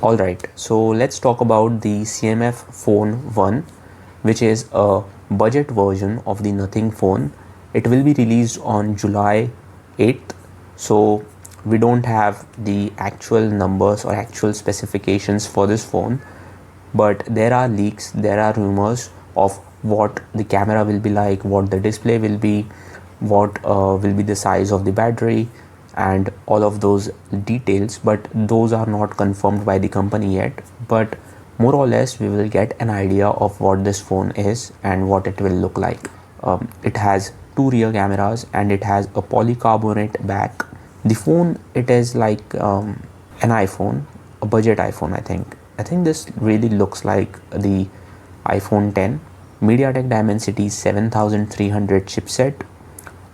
Alright, so let's talk about the CMF Phone 1, which is a budget version of the Nothing phone. It will be released on July 8th, so we don't have the actual numbers or actual specifications for this phone, but there are leaks, there are rumors of what the camera will be like, what the display will be, what will be the size of the battery, and all of those details, but those are not confirmed by the company yet. But more or less we will get an idea of what this phone is and what it will look like. It has two rear cameras and it has a polycarbonate back. The phone, it is like an iPhone, a budget iPhone. I think this really looks like the iPhone 10. MediaTek Dimensity 7300 chipset,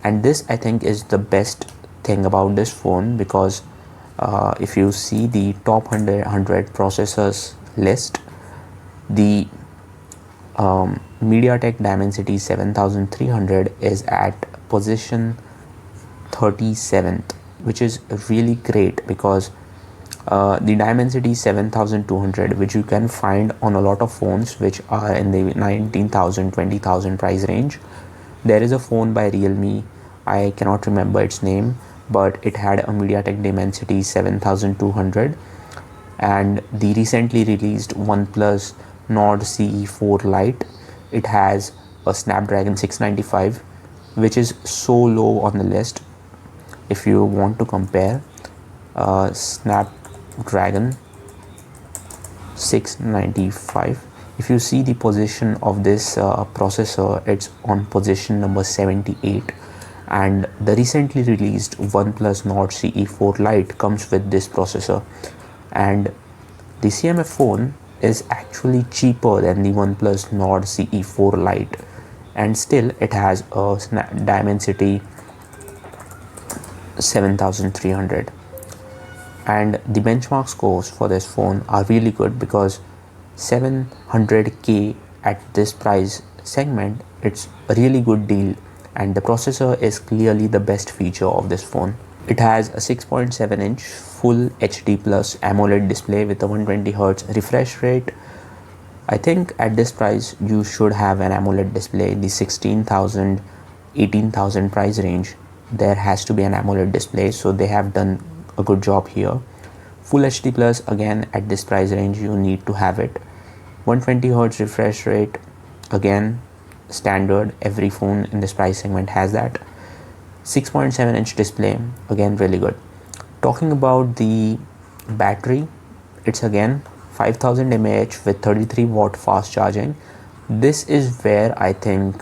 and this I think is the best thing about this phone, because if you see the top 100 processors list, the MediaTek Dimensity 7300 is at position 37th, which is really great, because the Dimensity 7200, which you can find on a lot of phones which are in the 19,000 20,000 price range. There is a phone by Realme, I cannot remember its name, but it had a MediaTek Dimensity 7200, and the recently released OnePlus Nord CE4 Lite, it has a Snapdragon 695, which is so low on the list. If you want to compare Snapdragon 695, if you see the position of this processor, it's on position number 78, and the recently released OnePlus Nord CE4 Lite comes with this processor, and the CMF phone is actually cheaper than the OnePlus Nord CE4 Lite, and still it has a Dimensity 7300, and the benchmark scores for this phone are really good, because 700k at this price segment, it's a really good deal, and the processor is clearly the best feature of this phone. It has a 6.7-inch full HD plus AMOLED display with a 120Hz refresh rate. I think at this price you should have an AMOLED display in the 16,000 18,000 price range. There has to be an AMOLED display, so they have done a good job here. Full HD plus, again at this price range you need to have it. 120Hz refresh rate, again standard, every phone in this price segment has that. 6.7-inch display, again really good. Talking about the battery, it's again 5000 mAh with 33 watt fast charging. This is where I think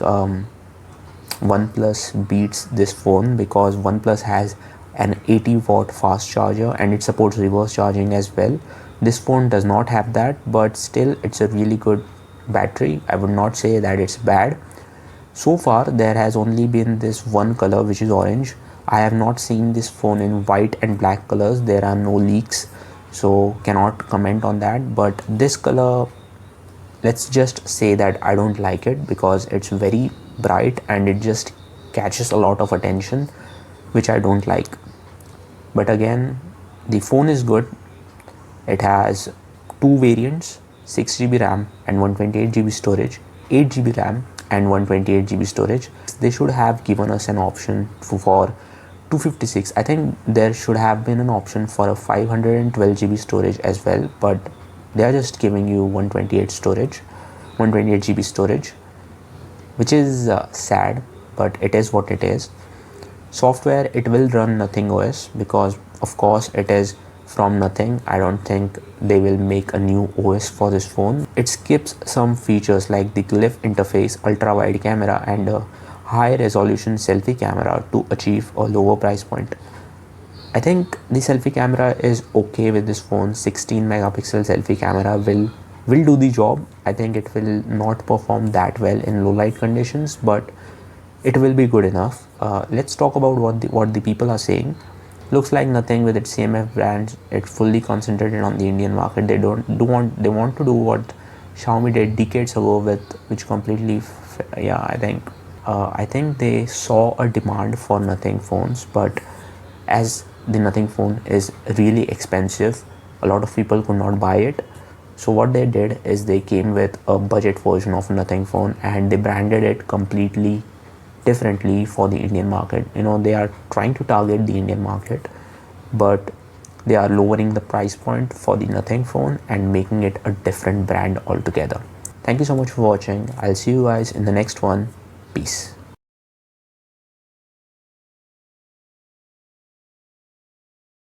OnePlus beats this phone, because OnePlus has an 80 watt fast charger and it supports reverse charging as well. This phone does not have that, but still it's a really good battery. I would not say that it's bad. So far there has only been this one color, which is orange. I have not seen this phone in white and black colors. There are no leaks, so cannot comment on that. But this color, let's just say that I don't like it, because it's very bright and it just catches a lot of attention, which I don't like. But again, the phone is good. It has two variants, 6GB RAM and 128GB storage, 8GB RAM and 128GB storage. They should have given us an option for 256. I think there should have been an option for a 512GB storage as well, but they are just giving you 128GB storage, which is sad, but it is what it is. Software, it will run Nothing OS, because of course it is from Nothing. I don't think they will make a new OS for this phone. It skips some features like the glyph interface, ultra wide camera and a high resolution selfie camera to achieve a lower price point. I think the selfie camera is okay with this phone. 16 megapixel selfie camera will do the job. I think it will not perform that well in low light conditions, but it will be good enough. Let's talk about what the people are saying. Looks like Nothing with its CMF brands. It's fully concentrated on the Indian market. They want to do what Xiaomi did decades ago with, which completely I think they saw a demand for Nothing phones, but as the Nothing phone is really expensive, a lot of people could not buy it. So what they did is they came with a budget version of Nothing phone and they branded it completely differently for the Indian market. They are trying to target the Indian market, but they are lowering the price point for the Nothing phone and making it a different brand altogether. Thank you so much for watching. I'll see you guys in the next one. Peace.